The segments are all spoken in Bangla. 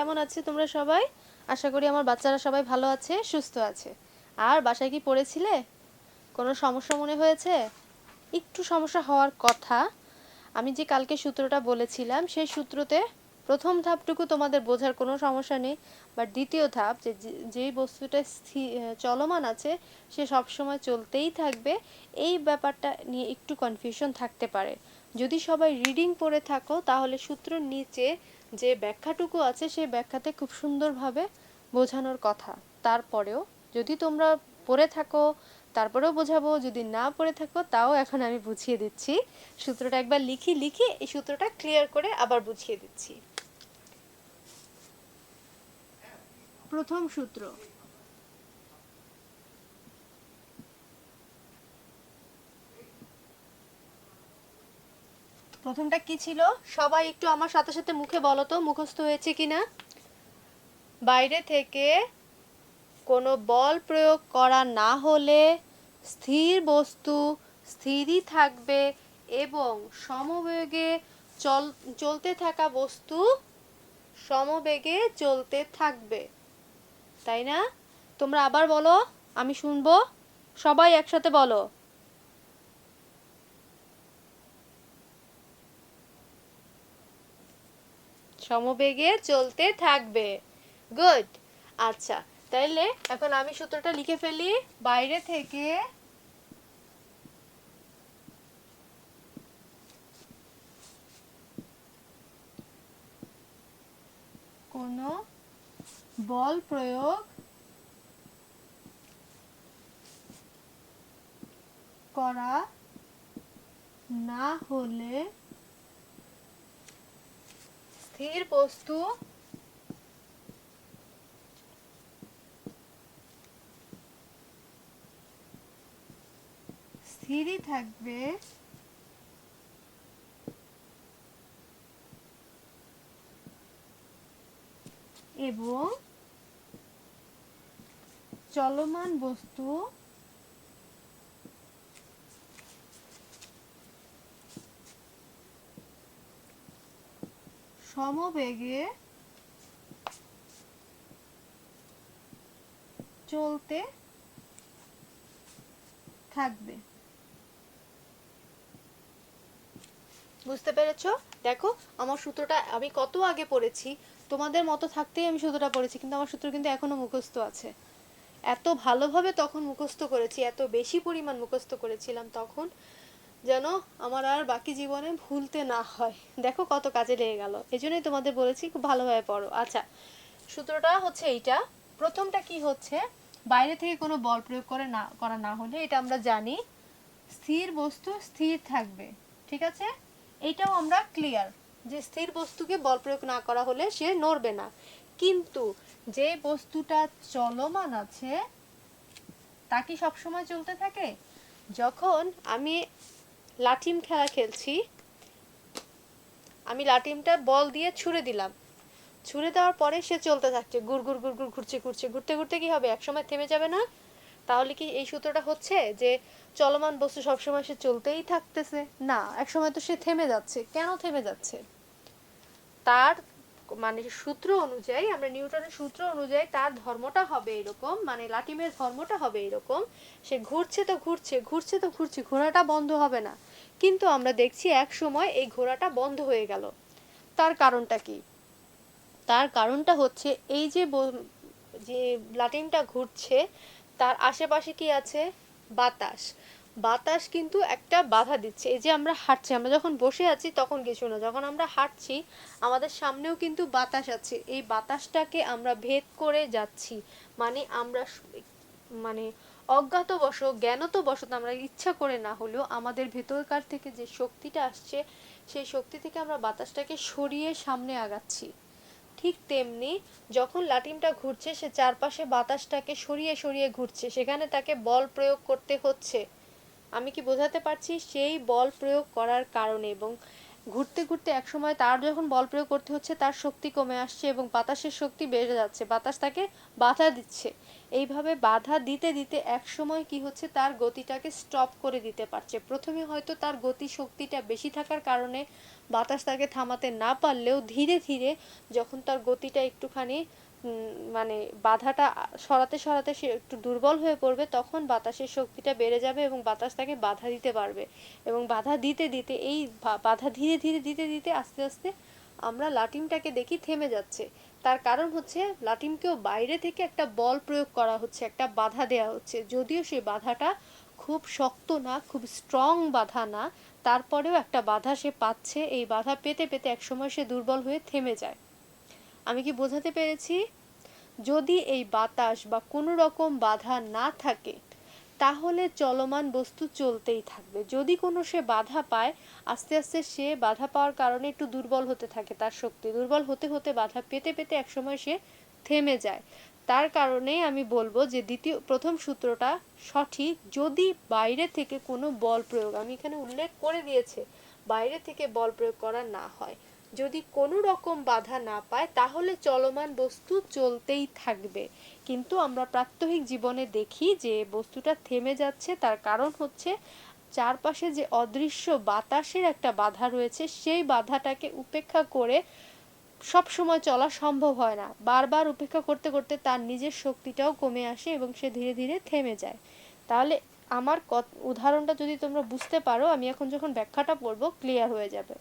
কেমন আছো তোমরা সবাই? আশা করি আমার বাচ্চারা সবাই ভালো আছে, সুস্থ আছে। আর বাসায় কি পড়েছিলে? কোনো সমস্যা মনে হয়েছে? একটু সমস্যা হওয়ার কথা। আমি যে কালকে সূত্রটা বলেছিলাম সেই সূত্রতে প্রথম ধাপটুকু তোমাদের বোঝার কোনো সমস্যা নেই, বাট দ্বিতীয় ধাপ যেই বস্তুটা চলমান আছে সে সবসময় চলতেই থাকবে, এই ব্যাপারটা নিয়ে একটু কনফিউশন থাকতে পারে। যদি সবাই রিডিং পড়ে থাকো তাহলে সূত্রের নিচে যে ব্যাখ্যাটুকু আছে সেই ব্যাখ্যাতে খুব সুন্দরভাবে বোঝানোর কথা। তারপরেও যদি তোমরা পড়ে থাকো তারপরেও বোঝাবো, যদি না পড়ে থাকো তাও এখন আমি বুঝিয়ে দিচ্ছি। সূত্রটা একবার লিখি এই সূত্রটা ক্লিয়ার করে আবার বুঝিয়ে দিচ্ছি। প্রথম সূত্র, প্রথমটা কি ছিল? সবাই একটু আমার সাথে সাথে মুখে বলো তো, মুখস্থ হয়েছে কিনা। বাইরে থেকে কোনো বল প্রয়োগ করা না হলে স্থির বস্তু স্থিরই থাকবে এবং সমবেগে চলতে থাকা বস্তু সমবেগে চলতে থাকবে, তাই না? তোমরা আবার বলো, আমি শুনবো। সবাই একসাথে বলো। সমবেগে চলতে থাকবে। গুড। আচ্ছা, তাইলে এখন আমি সূত্রটা লিখে ফেলি। বাইরে থেকে কোনো বল প্রয়োগ করা না হলে স্থির বস্তু স্থিরই থাকবে এবং চলমান বস্তু সমবেগে চলতে থাকবে। বুঝতে পেরেছো? দেখো আমার সূত্রটা আমি কত আগে পড়েছি, তোমাদের মতো থাকতেই আমি সূত্রটা পড়েছি, কিন্তু আমার সূত্র কিন্তু এখনো মুখস্থ আছে। এত ভালোভাবে তখন মুখস্থ করেছি, এত বেশি পরিমাণ মুখস্থ করেছিলাম তখন, যেন আমার আর বাকি জীবনে ভুলতে না হয়। দেখো কত কাজে লেগে গেল, এই জন্যই তোমাদের বলেছি খুব ভালোভাবে পড়ো। আচ্ছা, সূত্রটা হচ্ছে এইটা। প্রথমটা কি হচ্ছে, বাইরে থেকে কোনো বল প্রয়োগ করা না হলে, এটা আমরা জানি স্থির বস্তু স্থির থাকবে, ঠিক আছে? এইটাও আমরা ক্লিয়ার যে স্থির বস্তুকে বল প্রয়োগ না করা হলে সে নড়বে না। কিন্তু যে বস্তুটা চলমান আছে তা কি সবসময় চলতে থাকে? যখন আমি লাঠিম খেলা খেলছি, আমি লাঠিমটা বল দিয়ে ছুঁড়ে দিলাম, ছুঁড়ে দেওয়ার পরে সে চলতে থাকছে, গুড় গুড় গুড় গুড় ঘুরছে ঘুরছে, ঘুরতে ঘুরতে কি হবে, একসময় থেমে যাবে না? তাহলে কি এই সূত্রটা হচ্ছে যে চলমান বস্তু সবসময় সে চলতেই থাকতেছে? না, একসময় তো সে থেমে যাচ্ছে। কেন থেমে যাচ্ছে? তার মানে সূত্র অনুযায়ী, আমরা নিউটনের সূত্র অনুযায়ী তার ধর্মটা হবে এরকম, মানে লাটিমের ধর্মটা হবে এরকম, সে ঘুরছে তো ঘুরছে, ঘুরছে তো ঘুরছে, ঘোড়াটা বন্ধ হবে না। কিন্তু আমরা দেখছি এক সময় এই ঘোড়াটা বন্ধ হয়ে গেল। তার কারণটা কি? তার কারণটা হচ্ছে এই যে যে লাটিমটা ঘুরছে তার আশেপাশে কি আছে? বাতাস। বাতাস কিন্তু একটা বাধা দিচ্ছে। এই যে আমরা হাঁটছি, আমরা যখন বসে আছি তখন কিছু না, যখন আমরা হাঁটছি আমাদের সামনেও কিন্তু বাতাস আছে, এই বাতাসটাকে আমরা ভেদ করে যাচ্ছি। মানে আমরা মানে অজ্ঞাতবশত জ্ঞানতবশত আমরা ইচ্ছা করে না হলেও আমাদের ভেতরকার থেকে যে শক্তিটা আসছে সেই শক্তি থেকে আমরা বাতাসটাকে সরিয়ে সামনে আগাচ্ছি। ঠিক তেমনি যখন লাটিমটা ঘুরছে সে চারপাশে বাতাসটাকে সরিয়ে সরিয়ে ঘুরছে, সেখানে তাকে বল প্রয়োগ করতে হচ্ছে। আমি কি বোঝাতে পারছি? সেই বল প্রয়োগ করার কারণে এবং ঘুরতে ঘুরতে একসময় তার যখন বল প্রয়োগ করতে হচ্ছে তার শক্তি কমে আসছে এবং বাতাসের শক্তি বেড়ে যাচ্ছে, বাতাস তাকে বাধা দিচ্ছে। এইভাবে বাধা দিতে দিতে একসময় কি হচ্ছে, তার গতিটাকে স্টপ করে দিতে পারছে। প্রথমে হয়তো তার গতি শক্তিটা বেশি থাকার কারণে বাতাস তাকে থামাতে না পারলেও ধীরে ধীরে যখন তার গতিটা একটুখানি মানে বাধাটা সরাতে সরাতে সে একটু দুর্বল হয়ে পড়বে, তখন বাতাসের শক্তিটা বেড়ে যাবে এবং বাতাস তাকে বাধা দিতে পারবে। এবং বাধা দিতে দিতে এই বাধা ধীরে ধীরে দিতে দিতে আস্তে আস্তে আমরা লাটিমটাকে দেখি থেমে যাচ্ছে। তার কারণ হচ্ছে লাটিমকেও বাইরে থেকে একটা বল প্রয়োগ করা হচ্ছে, একটা বাধা দেয়া হচ্ছে। যদিও সেই বাধাটা খুব শক্ত না, খুব স্ট্রং বাধা না, তারপরেও একটা বাধা সে পাচ্ছে। এই বাধা পেতে পেতে একসময় সে দুর্বল হয়ে থেমে যায়। আমি কি বোঝাতে পেরেছি? যদি এই বাতাস বা কোনো রকম বাধা না থাকে তাহলে চলমান বস্তু চলতেই থাকবে। যদি কোনো সে বাধা পায়, আস্তে আস্তে সে বাধা পাওয়ার কারণে একটু দুর্বল হতে থাকে, তার শক্তি দুর্বল হতে হতে বাধা পেতে পেতে একসময় সে থেমে যায়। তার কারণেই আমি বলবো যে প্রথম সূত্রটা সঠিক, যদি বাইরে থেকে কোনো বল প্রয়োগ, আমি এখানে উল্লেখ করে দিয়েছে, বাইরে থেকে বল প্রয়োগ করা না হয়, যদি কোনো রকম বাধা না পায় তাহলে চলমান বস্তু চলতেই থাকবে। কিন্তু আমরা প্রাত্যহিক জীবনে দেখি যে বস্তুটা থেমে যাচ্ছে, তার কারণ হচ্ছে চারপাশে যে অদৃশ্য বাতাসের একটা বাধা রয়েছে, সেই বাধাটাকে উপেক্ষা করে সব সময় চলা সম্ভব হয় না। বারবার উপেক্ষা করতে করতে তার নিজের শক্তিটাও কমে আসে এবং সে ধীরে ধীরে থেমে যায়। তাহলে আমার উদাহরণটা যদি তোমরা বুঝতে পারো, আমি এখন যখন ব্যাখ্যাটা পড়বো ক্লিয়ার হয়ে যাবে।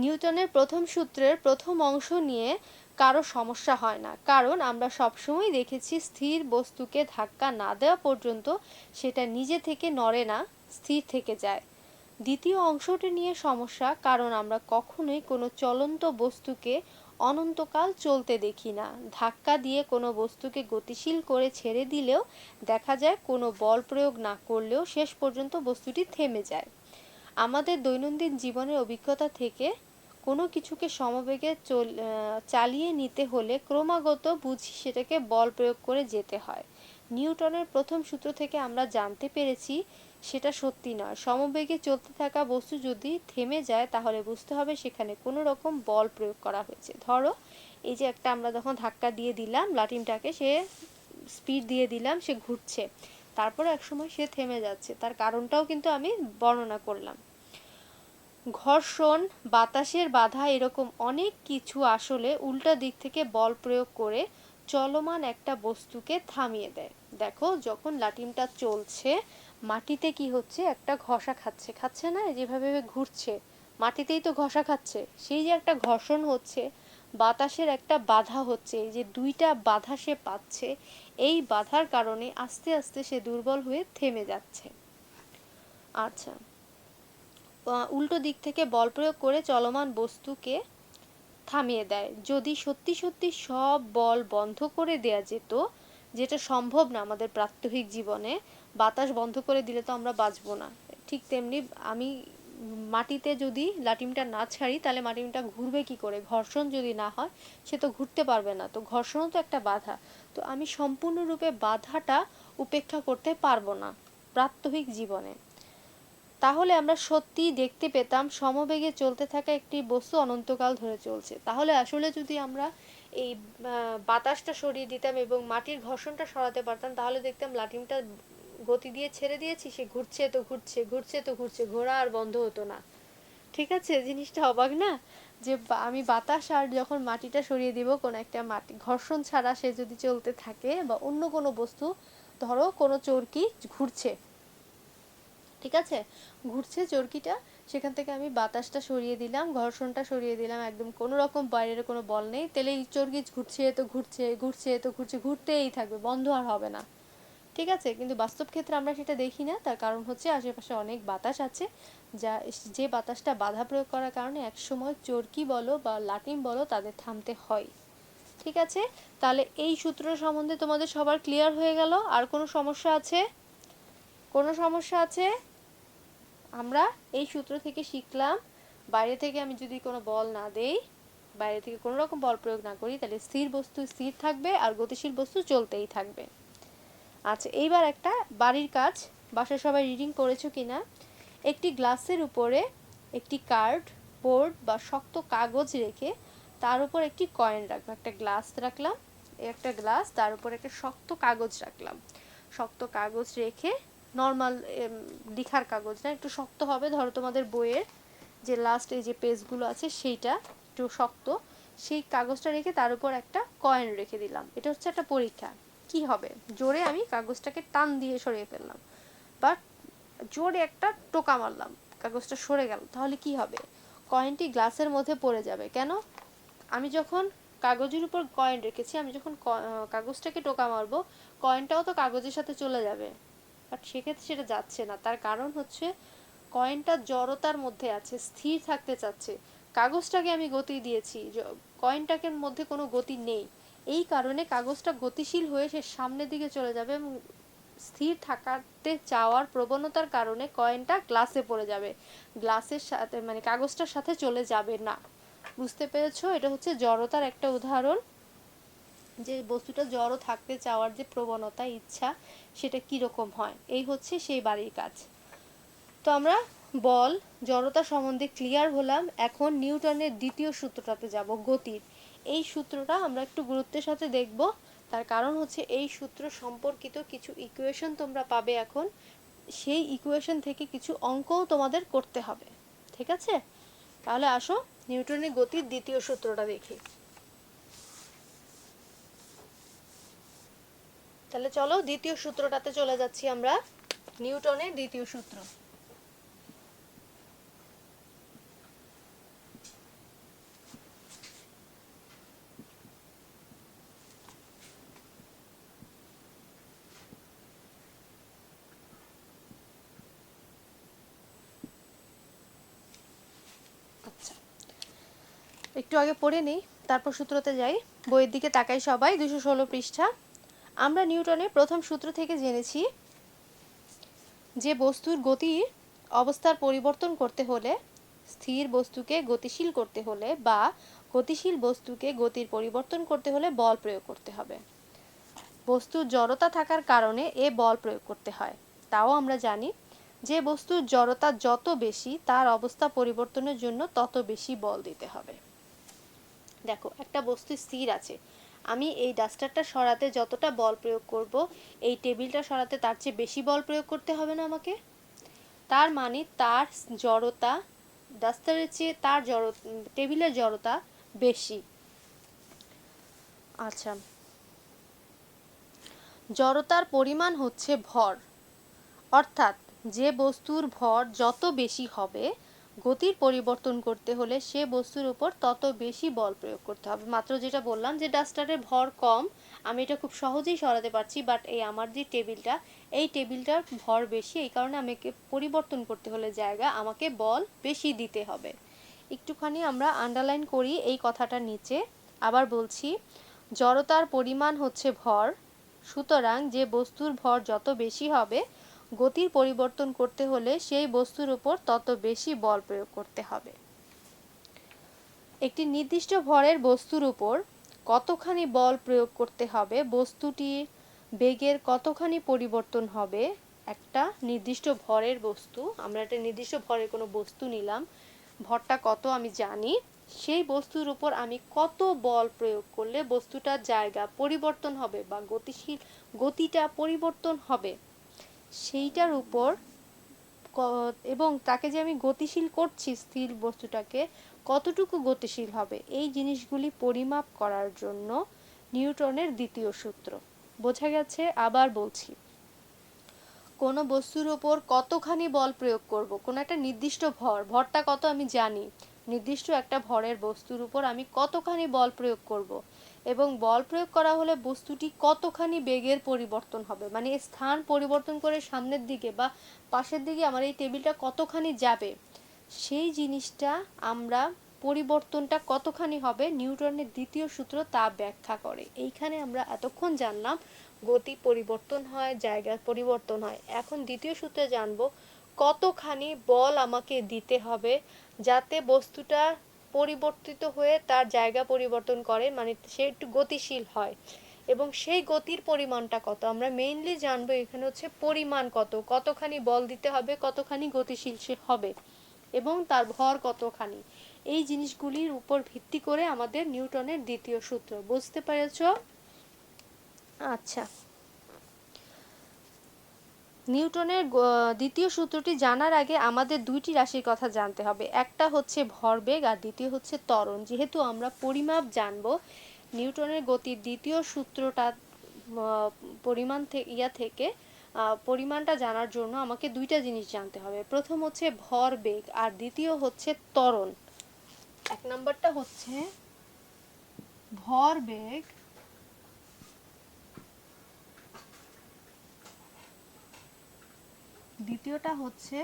নিউটনের প্রথম সূত্রের প্রথম অংশ নিয়ে কারো সমস্যা হয় না, কারণ আমরা সবসময় দেখেছি স্থির বস্তুকে ধাক্কা না দেওয়া পর্যন্ত সেটা নিজে থেকে নড়ে না, স্থির থেকে যায়। দ্বিতীয় অংশটি নিয়ে সমস্যা, কারণ আমরা কখনোই কোনো চলন্ত বস্তুকে অনন্তকাল চলতে দেখি না। ধাক্কা দিয়ে কোনো বস্তুকে গতিশীল করে ছেড়ে দিলেও দেখা যায় কোনো বল প্রয়োগ না করলেও শেষ পর্যন্ত বস্তুটি থেমে যায়। আমাদের দৈনন্দিন জীবনের অভিজ্ঞতা থেকে কোনো কিছুকে সমবেগে চালিয়ে নিতে হলে ক্রমাগত বুঝি সেটাকে বল প্রয়োগ করে যেতে হয়। নিউটনের প্রথম সূত্র থেকে আমরা জানতে পেরেছি সেটা সত্যি নয়। সমবেগে চলতে থাকা বস্তু যদি থেমে যায় তাহলে বুঝতে হবে সেখানে কোনো রকম বল প্রয়োগ করা হয়েছে। ধরো এই যে একটা আমরা যখন ধাক্কা দিয়ে দিলাম লাটিমটাকে, সে স্পিড দিয়ে দিলাম, সে ঘুরছে, তারপরে একসময় সে থেমে যাচ্ছে, তার কারণটাও কিন্তু আমি বর্ণনা করলাম। ঘর্ষণ, বাতাসের বাধা, এরকম অনেক কিছু আসলে উল্টা দিক থেকে বল প্রয়োগ করে চলমান একটা বস্তুকে থামিয়ে দেয়। দেখো যখন লাটিমটা চলছে মাটিতে কি হচ্ছে, একটা ঘষা খাচ্ছে, খাচ্ছে না, যেভাবে ঘুরছে মাটিতেই তো ঘষা খাচ্ছে, সেই যে একটা ঘর্ষণ হচ্ছে, বাতাসের একটা বাধা হচ্ছে, এই যে দুইটা বাধা সে পাচ্ছে, এই বাধার কারণে আস্তে আস্তে সে দুর্বল হয়ে থেমে যাচ্ছে। আচ্ছা, উল্টো দিক থেকে বল প্রয়োগ করে চলমান বস্তুকে থামিয়ে দেয়। যদি সত্যি সত্যি সব বল বন্ধ করে দেয়া যেত, যেটা সম্ভব না আমাদের প্রাত্যহিক জীবনে, বাতাস বন্ধ করে দিলে তো আমরা বাঁচবো না। ঠিক তেমনি আমি মাটিতে যদি লাটিমটা না ছাড়ি তাহলে লাটিমটা ঘুরবে কি করে? ঘর্ষণ যদি না হয় সে তো ঘুরতে পারবে না, তো ঘর্ষণও তো একটা বাধা। তো আমি সম্পূর্ণরূপে বাধাটা উপেক্ষা করতে পারবো না প্রাত্যহিক জীবনে। তাহলে আমরা সত্যিই দেখতে পেতাম সমবেগে চলতে থাকা একটি বস্তু অনন্তকাল ধরে চলছে। তাহলে আসলে যদি আমরা এই বাতাসটা সরিয়ে দিতাম এবং মাটির ঘর্ষণটা সরাতে পারতাম, তাহলে দেখতাম লাটিমটা গতি দিয়ে ছেড়ে দিয়েছি, সে ঘুরছে তো ঘুরছে, ঘুরছে তো ঘুরছে, ঘোরা আর বন্ধ হতো না। ঠিক আছে, জিনিসটা অবাক না? যে আমি বাতাস আর যখন মাটিটা সরিয়ে দিব, কোনো একটা মাটি ঘর্ষণ ছাড়া সে যদি চলতে থাকে, বা অন্য কোনো বস্তু, ধরো কোনো চরকি ঘুরছে, ঠিক আছে, ঘুরছে চরকিটা, সেখান থেকে আমি বাতাসটা সরিয়ে দিলাম, ঘর্ষণটা সরিয়ে দিলাম, একদম কোনো রকম বাইরের কোনো বল নেই, তাহলে এই চরকি ঘুরছে তো ঘুরছে, ঘুরছে তো ঘুরছে, ঘুরতেই থাকবে, বন্ধ আর হবে না। ঠিক আছে, কিন্তু বাস্তব ক্ষেত্রে আমরা সেটা দেখি না। তার কারণ হচ্ছে আশেপাশে অনেক বাতাস আছে, যে বাতাসটা বাধা প্রয়োগ করার কারণে একসময় চরকি বলো বা লাটিম বলো তাদের থামতে হয়। ঠিক আছে, তাহলে এই সূত্র সম্বন্ধে তোমাদের সবার ক্লিয়ার হয়ে গেল? আর কোনো সমস্যা আছে? কোনো সমস্যা আছে? আমরা এই সূত্র থেকে শিখলাম বাইরে থেকে আমি যদি কোনো বল না দেই, বাইরে থেকে কোনো রকম বল প্রয়োগ না করি, তাহলে স্থির বস্তু স্থির থাকবে আর গতিশীল বস্তু চলতেই থাকবে। আচ্ছা, এইবার একটা বাড়ির কাজ, বাসায় সবাই রিডিং করেছো কিনা। একটি গ্লাসের উপরে একটি কার্ড বোর্ড বা শক্ত কাগজ রেখে তার উপর একটি কয়েন রাখবো। একটা গ্লাস রাখলাম, একটা গ্লাস, তার উপর একটা শক্ত কাগজ রাখলাম। শক্ত কাগজ রেখে, নর্মাল লিখার কাগজ না, একটু শক্ত হবে, ধরো তোমাদের বইয়ের যে লাস্ট এই যে পেজগুলো আছে সেইটা একটু শক্ত, সেই কাগজটা রেখে তার উপর একটা কয়েন রেখে দিলাম। এটা হচ্ছে একটা পরীক্ষা। কি হবে, জোরে আমি কাগজটাকে টান দিয়ে সরিয়ে ফেললাম বা জোরে একটা টোকা মারলাম, কাগজটা সরে গেল, তাহলে কি হবে, কয়েনটি গ্লাসের মধ্যে পড়ে যাবে। কেন, আমি যখন কাগজের উপর কয়েন রেখেছি, আমি যখন কাগজটাকে টোকা মারবো, কয়েনটাও তো কাগজের সাথে চলে যাবে, বাট সেক্ষেত্রে সেটা যাচ্ছে না। তার কারণ হচ্ছে কয়েনটা জড়তার মধ্যে আছে, স্থির থাকতে চাচ্ছে। কাগজটাকে আমি গতি দিয়েছি, কয়েনটাকে মধ্যে কোনো গতি নেই, এই কারণে কাগজটা গতিশীল হয়ে সে সামনের দিকে চলে যাবে এবং স্থির থাকাতে চাওয়ার প্রবণতার কারণে কয়েনটা গ্লাসে পড়ে যাবে, গ্লাসের সাথে মানে কাগজটার সাথে চলে যাবে না। বুঝতে পেরেছো? এটা হচ্ছে জড়তার একটা উদাহরণ, যে বস্তুটা জড়ো থাকতে চাওয়ার যে প্রবণতা, ইচ্ছা, সেটা কীরকম হয়। এই হচ্ছে সেই বাড়ির কাজ। তো আমরা বল জড়তা সম্বন্ধে ক্লিয়ার হলাম। এখন নিউটনের দ্বিতীয় সূত্রটাতে যাব, গতির। এই সূত্রটা আমরা একটু গুরুত্বের সাথে দেখব, তার কারণ হচ্ছে এই সূত্র সম্পর্কিত কিছু ইকুয়েশন তোমরা পাবে এখন, সেই ইকুয়েশন থেকে কিছু অঙ্কও তোমাদের করতে হবে। ঠিক আছে, তাহলে আসো নিউটনের গতির দ্বিতীয় সূত্রটা দেখি। তাহলে চলো দ্বিতীয় সূত্রটাতে চলে যাচ্ছি আমরা, নিউটনের দ্বিতীয় সূত্র। আচ্ছা, একটু আগে পড়ে নেই, তারপর সূত্রতে যাই। বইয়ের দিকে তাকাই সবাই, 216 পৃষ্ঠা। আমরা নিউটনের প্রথম সূত্র থেকে জেনেছি যে বস্তুর গতির অবস্থার পরিবর্তন করতে হলে, স্থির বস্তুকে গতিশীল করতে হলে বা গতিশীল বস্তুকে গতির পরিবর্তন করতে হলে বল প্রয়োগ করতে হবে। বস্তুর জড়তা থাকার কারণে এ বল প্রয়োগ করতে হয়। তাও আমরা জানি যে বস্তুর জড়তা যত বেশি, তার অবস্থা পরিবর্তনের জন্য তত বেশি বল দিতে হবে। দেখো, একটা বস্তু স্থির আছে, আমি এই ডাস্টারটা সরাতে যতটা বল প্রয়োগ করব, এই টেবিলটা সরাতে তার চেয়ে বেশি বল প্রয়োগ করতে হবে না আমাকে? তার মানে তার জড়তা ডাস্টারের চেয়ে তার টেবিলের জড়তা বেশি। আচ্ছা, জড়তার পরিমাণ হচ্ছে ভর, অর্থাৎ যে বস্তুর ভর যত বেশি হবে, গতির পরিবর্তন করতে হলে সে বস্তুর উপর তত বেশি বল প্রয়োগ করতে হবে। মাত্র যেটা বললাম যে ডাস্টারের ভর কম, আমি এটা খুব সহজেই সরাতে পারছি, বাট এই আমার যে টেবিলটা, এই টেবিলটার ভর বেশি, এই কারণে আমাকে পরিবর্তন করতে হলে জায়গা, আমাকে বল বেশি দিতে হবে। একটুখানি আমরা আন্ডারলাইন করি এই কথাটা নিচে, আবার বলছি, জড়তার পরিমাণ হচ্ছে ভর, সুতরাং যে বস্তুর ভর যত বেশি হবে, গতির পরিবর্তন করতে হলে সেই বস্তুর উপর তত বেশি বল প্রয়োগ করতে হবে। একটি নির্দিষ্ট ভরের বস্তুর উপর কতখানি বল প্রয়োগ করতে হবে, বস্তুটির বেগের কতখানি পরিবর্তন হবে, একটা নির্দিষ্ট ভরের বস্তু, আমরা একটা নির্দিষ্ট ভরের কোনো বস্তু নিলাম, ভরটা কত আমি জানি, সেই বস্তুর উপর আমি কত বল প্রয়োগ করলে বস্তুটার জায়গা পরিবর্তন হবে বা গতিটা পরিবর্তন হবে, সেইটার উপর এবং তাকে যে আমি গতিশীল করছি, স্থির বস্তুটাকে কতটুকু গতিশীল হবে, এই জিনিসগুলি পরিমাপ করার জন্য নিউটনের দ্বিতীয় সূত্র। বোঝা গেছে? আবার বলছি, কোনো বস্তুর উপর কতখানি বল প্রয়োগ করব, কোনো একটা নির্দিষ্ট ভরটা কত আমি জানি, নির্দিষ্ট একটা ভরের বস্তুর উপর আমি কতখানি বল প্রয়োগ করব, এবং বল প্রয়োগ করা হলে বস্তুটি কতখানি বেগের পরিবর্তন হবে, মানে স্থান পরিবর্তন করে সামনের দিকে বা পাশের দিকে আমার এই টেবিলটা কতখানি যাবে, সেই জিনিসটা আমরা পরিবর্তনটা কতখানি হবে নিউটনের দ্বিতীয় সূত্র তা ব্যাখ্যা করে। এইখানে আমরা এতক্ষণ জানলাম গতি পরিবর্তন হয়, জায়গা পরিবর্তন হয়। এখন দ্বিতীয় সূত্রে জানবো কতখানি বল আমাকে দিতে হবে যাতে বস্তুটা পরিবর্তিত হয়ে তার জায়গা পরিবর্তন করে, মানে সে একটু গতিশীল হয়, এবং সেই গতির পরিমাণটা কত আমরা মেইনলি জানবো। এখানে হচ্ছে পরিমাণ কতখানি বল দিতে হবে, কতখানি গতিশীল সে হবে, এবং তার ভর কতখানি। এই জিনিসগুলির উপর ভিত্তি করে আমাদের নিউটনের দ্বিতীয় সূত্র। বুঝতে পেরেছো? আচ্ছা, নিউটনের দ্বিতীয় সূত্রটি জানার আগে আমাদের দুইটি রাশির কথা জানতে হবে। একটা হচ্ছে ভরবেগ আর দ্বিতীয় হচ্ছে ত্বরণ। যেহেতু আমরা পরিমাপ জানবো, নিউটনের গতির দ্বিতীয় সূত্রটা পরিমাণ থেকে পরিমাণটা জানার জন্য আমাকে দুইটা জিনিস জানতে হবে। প্রথম হচ্ছে ভরবেগ আর দ্বিতীয় হচ্ছে ত্বরণ। এক নম্বরটা হচ্ছে ভরবেগ, দ্বিতীয়টা হচ্ছে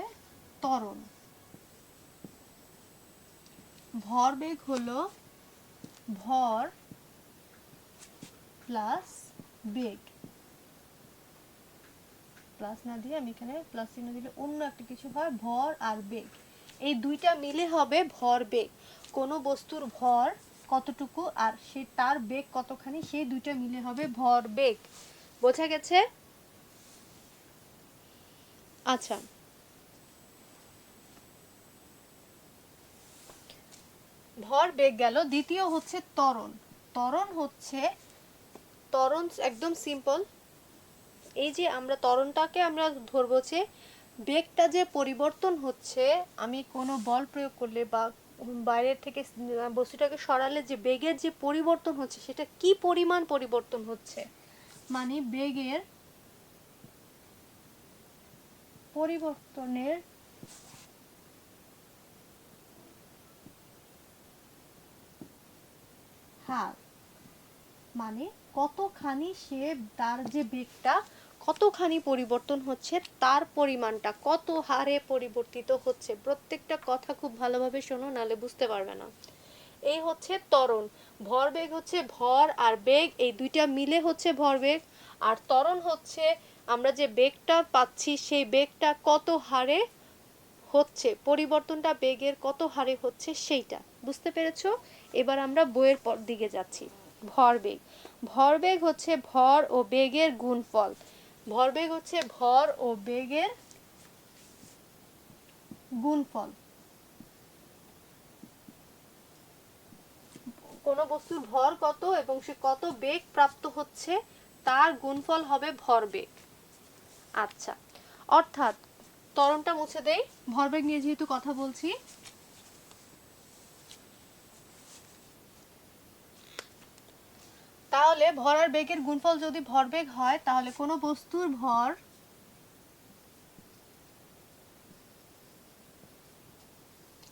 ত্বরণ। ভরবেগ হলো ভর প্লাস বেগ, প্লাস না দিয়ে আমি এখানে প্লাস চিহ্ন দিলে অন্য একটা কিছু হয়, ভর আর বেগ, এই দুইটা মিলে হবে ভরবেগ। কোনো বস্তুর ভর কতটুকু আর সে তার বেগ কতখানি, সেই দুইটা মিলে হবে ভরবেগ। বোঝা গেছে? আচ্ছা, ভরবেগ গেল। দ্বিতীয় হচ্ছে ত্বরণ। ত্বরণ একদম সিম্পল। এই যে আমরা ত্বরণটাকে আমরা ধরবো যে বেগটা যে পরিবর্তন হচ্ছে, আমি কোনো বল প্রয়োগ করলে বা বাইরের থেকে বস্তুটাকে সরালে যে বেগের যে পরিবর্তন হচ্ছে, সেটা কি পরিমাণ পরিবর্তন হচ্ছে, মানে বেগের পরিবর্তনের হার, মানে কতখানি সে তার যে বেগটা কতখানি পরিবর্তন হচ্ছে, তার পরিমাণটা কত হারে পরিবর্তিত হচ্ছে। প্রত্যেকটা কথা খুব ভালোভাবে শোনো, নালে বুঝতে পারবে না। এই হচ্ছে ত্বরণ। ভরবেগ হচ্ছে ভর আর বেগ, এই দুইটা মিলে হচ্ছে ভরবেগ। আর ত্বরণ হচ্ছে আমরা যে বেগটা পাচ্ছি, সেই বেগটা কত হারে হচ্ছে, পরিবর্তনটা বেগের কত হারে হচ্ছে সেইটা। বুঝতে পেরেছো? এবার আমরা বইয়ের দিকে যাচ্ছি। ভরবেগ। ভরবেগ হচ্ছে ভর ও বেগের গুণফল। ভরবেগ হচ্ছে ভর ও বেগের গুণফল। কোনো বস্তুর ভর কত এবং সে কত বেগ প্রাপ্ত হচ্ছে, তার গুণফল হবে ভরবেগ। আচ্ছা, অর্থাৎ ত্বরণটা মুছে দেই, ভরবেগ নিয়ে যেহেতু কথা বলছি। তাহলে ভর আর বেগের গুণফল যদি ভরবেগ হয়, তাহলে কোনো বস্তুর ভর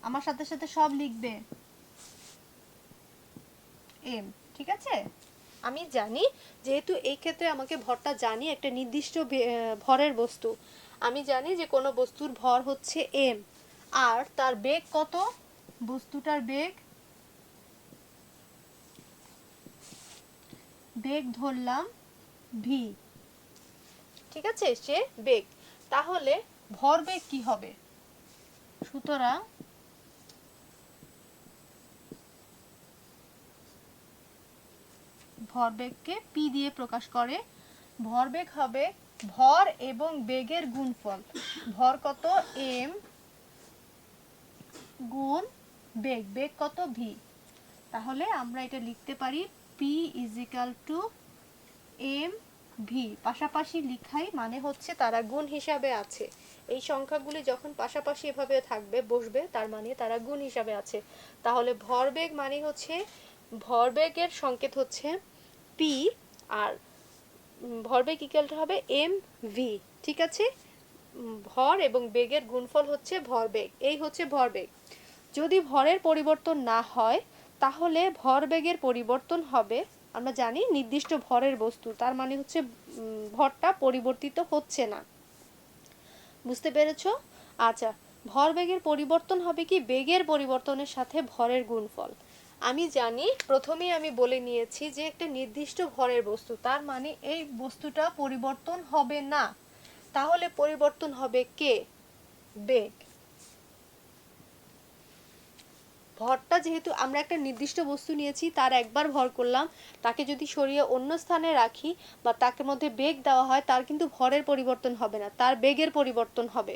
আমার সাথে সাথে সব লিখবে এম। ঠিক আছে? আমি জানি, যেহেতু এই ক্ষেত্রে আমাকে ভরটা জানি, একটা নির্দিষ্ট ভরের বস্তু, আমি জানি যে কোনো বস্তুর ভর হচ্ছে এম আর তার বেগ কত, বস্তুটার বেগ ধরলাম ভি। ঠিক আছে? সে বেগ। তাহলে ভরবেগ কি হবে? সুতরাং ভরবেগকে পি দিয়ে প্রকাশ করে। ভরবেগ হবে ভর এবং বেগের গুণফল। ভর কত? এম গুণ বেগ, বেগ কত? ভি। তাহলে আমরা এটা লিখতে পারি P is equal to M V. পাশাপাশি লিখাই মানে হচ্ছে তারা গুণ হিসাবে আছে। এই সংখ্যাগুলি যখন পাশাপাশি এভাবে থাকবে, বসবে, তার মানে তারা গুণ হিসাবে আছে। তাহলে ভরবেগ মানে হচ্ছে, ভরবেগের সংকেত হচ্ছে পি আর ভরবেগ ইকুয়ালটা হবে এম ভি। ঠিক আছে? ভর এবং বেগের গুণফল হচ্ছে ভরবেগ। এই হচ্ছে ভরবেগ। যদি ভরের পরিবর্তন না হয়, তাহলে ভরবেগের পরিবর্তন হবে। আমরা জানি নির্দিষ্ট ভরের বস্তু, তার মানে হচ্ছে ভরটা পরিবর্তিত হচ্ছে না। বুঝতে পেরেছো? আচ্ছা, ভরবেগের পরিবর্তন হবে কি বেগের পরিবর্তনের সাথে ভরের গুণফল। আমি জানি, প্রথমেই আমি বলে নিয়েছি যে একটা নির্দিষ্ট ভরের বস্তু, তার মানে এই বস্তুটা পরিবর্তন হবে না। তাহলে পরিবর্তন হবে কে? বেগ। ভরটা যেহেতু আমরা একটা নির্দিষ্ট বস্তু নিয়েছি, তার একবার ভর করলাম, তাকে যদি সরিয়ে অন্য স্থানে রাখি বা তাকে মধ্যে বেগ দেওয়া হয়, তার কিন্তু ভরের পরিবর্তন হবে না, তার বেগের পরিবর্তন হবে।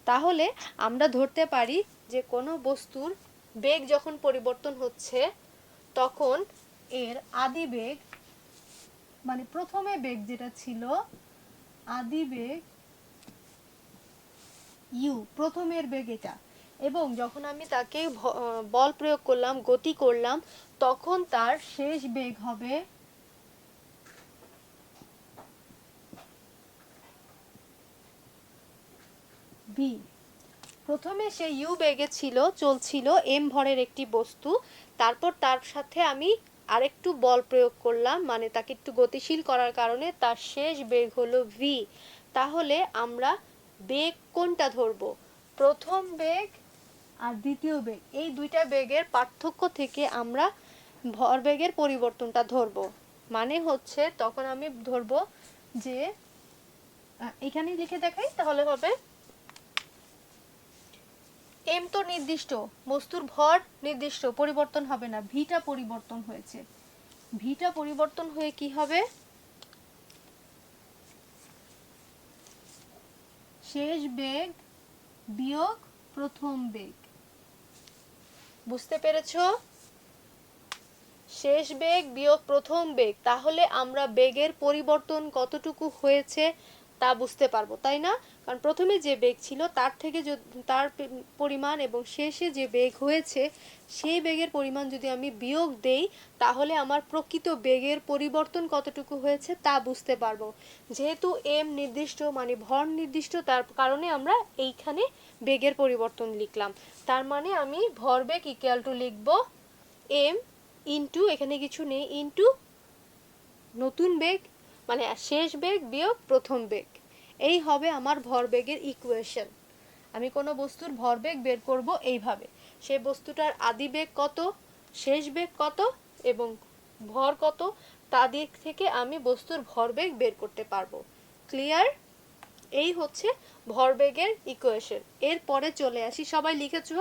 তাহলে আমরা ধরতে পারি যে কোনো বস্তুর বেগ যখন পরিবর্তন হচ্ছে তখন এর আদি বেগ মানে প্রথমে বেগ যেটা ছিল আদি বেগ ইউ, প্রথমের বেগ এটা, এবং যখন আমি তাকে বল প্রয়োগ করলাম, গতি করলাম, তখন তার শেষ বেগ হবে ভি। প্রথমে সে ইউ বেগে ছিল, চলছিল এম ভরের একটি বস্তু, তারপর তার সাথে আমি আরেকটু বল প্রয়োগ করলাম, মানে তাকে একটু গতিশীল করার কারণে তার শেষ বেগ হলো ভি। তাহলে আমরা বেগ কোনটা ধরব? প্রথম বেগ আর দ্বিতীয় বেগ, এই দুইটা বেগের পার্থক্য থেকে আমরা ভরবেগের পরিবর্তনটা ধরব। মানে হচ্ছে তখন আমি ধরব যে এখানে লিখে দেখাই তাহলে হবে এম তো নির্দিষ্ট, বস্তুর ভর নির্দিষ্ট, পরিবর্তন হবে না, ভিটা পরিবর্তন হয়েছে। ভিটা পরিবর্তন হয়ে কি হবে? শেষ বেগ বিয়োগ প্রথম বেগ। বুঝতে পেরেছো? শেষ বেগ বিয়োগ প্রথম বেগ, তাহলে আমরা বেগের পরিবর্তন কতটুকু হয়েছে তা বুঝতে পারবো, তাই না? কারণ প্রথমে যে বেগ ছিল তার থেকে তার পরিমাণ এবং শেষে যে বেগ হয়েছে সেই বেগের পরিমাণ যদি আমি বিয়োগ দেই তাহলে আমার প্রকৃত বেগের পরিবর্তন কতটুকু হয়েছে তা বুঝতে পারবো। যেহেতু এম নির্দিষ্ট মানে ভর নির্দিষ্ট, তার কারণে আমরা এইখানে বেগের পরিবর্তন লিখলাম। তার মানে আমি ভরবেগ ইকুয়াল টু লিখবো এম ইন্টু, এখানে কিছু নেই, ইন্টু নতুন বেগ মানে শেষ বেগ বিয়োগ প্রথম বেগ। এই হবে আমার ভরবেগের ইকুয়েশন। আমি কোনো বস্তুর ভরবেগ বের করব এইভাবে, সেই বস্তুটার আদি বেগ কত, শেষ বেগ কত এবং ভর কত, তা দিক থেকে আমি বস্তুর ভরবেগ বের করতে পারবো। ক্লিয়ার? এই হচ্ছে ভরবেগের ইকুয়েশন। এরপরে চলে আসি, সবাই লিখেছো?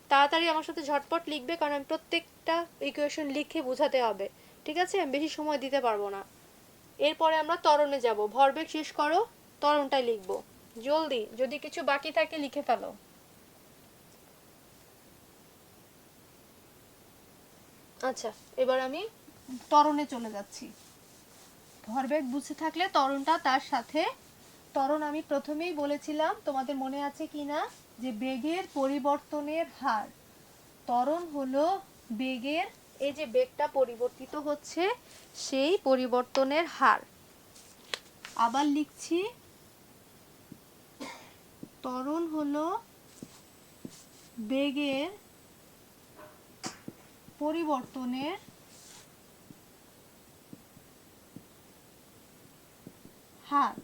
তাড়াতাড়ি আমার সাথে ঝটপট লিখবে, কারণ আমি প্রত্যেকটা ইকুয়েশন লিখে বোঝাতে হবে, ঠিক আছে? আমি বেশি সময় দিতে পারবো না। এরপরে আমরা ত্বরণে যাব। ভরবেগ শেষ করো, ত্বরণটাই লিখবো জলদি, যদি কিছু বাকি থাকে লিখে ফেলো। আচ্ছা, এবার আমি ত্বরণে চলে যাচ্ছি। ভরবেগ বুঝতে থাকলে ত্বরণটা তার সাথে। ত্বরণ আমি প্রথমেই বলেছিলাম, তোমাদের মনে আছে কি না, যে বেগের পরিবর্তনের হার। ত্বরণ হলো বেগের, এই যে বেগটা পরিবর্তিত হচ্ছে সেই পরিবর্তনের হার। আবার লিখছি, ত্বরণ হলো বেগের পরিবর্তনের হার,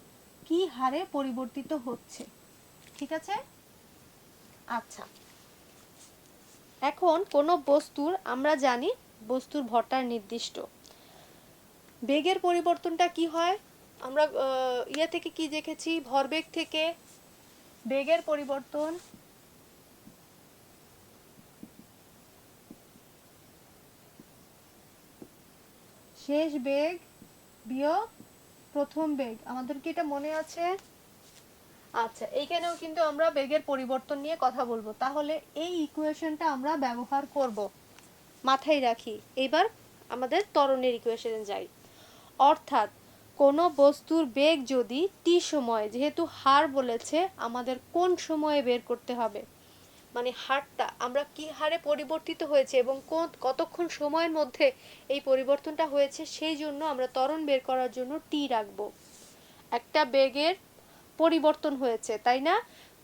কি হারে পরিবর্তিত হচ্ছে, ঠিক আছে? আচ্ছা, এখন কোনো বস্তুর, আমরা জানি বস্তুর ভরটা নির্দিষ্ট, বেগের পরিবর্তনটা কি হয় আমরা ইয়া থেকে কি দেখেছি, ভরবেগ থেকে বেগের পরিবর্তন শেষ বেগ বিয়োগ প্রথম বেগ। আমাদের কি এটা মনে আছে? আচ্ছা, এইখানেও কিন্তু আমরা বেগের পরিবর্তন নিয়ে কথা বলবো, তাহলে এই ইকুয়েশনটা আমরা ব্যবহার করব, মাথায় রাখি। এবার আমাদের ত্বরণের ইকুয়েশনে যাই। অর্থাৎ কোনো বস্তুর বেগ যদি টি সময়, যেহেতু হার বলেছে আমাদের কোন সময়ে বের করতে হবে, মানে হারটা আমরা কি হারে পরিবর্তিত হয়েছে এবং কতক্ষণ সময়ের মধ্যে এই পরিবর্তনটা হয়েছে, সেই জন্য আমরা ত্বরণ বের করার জন্য টি রাখবো। একটা বেগের পরিবর্তন হয়েছে, তাই না?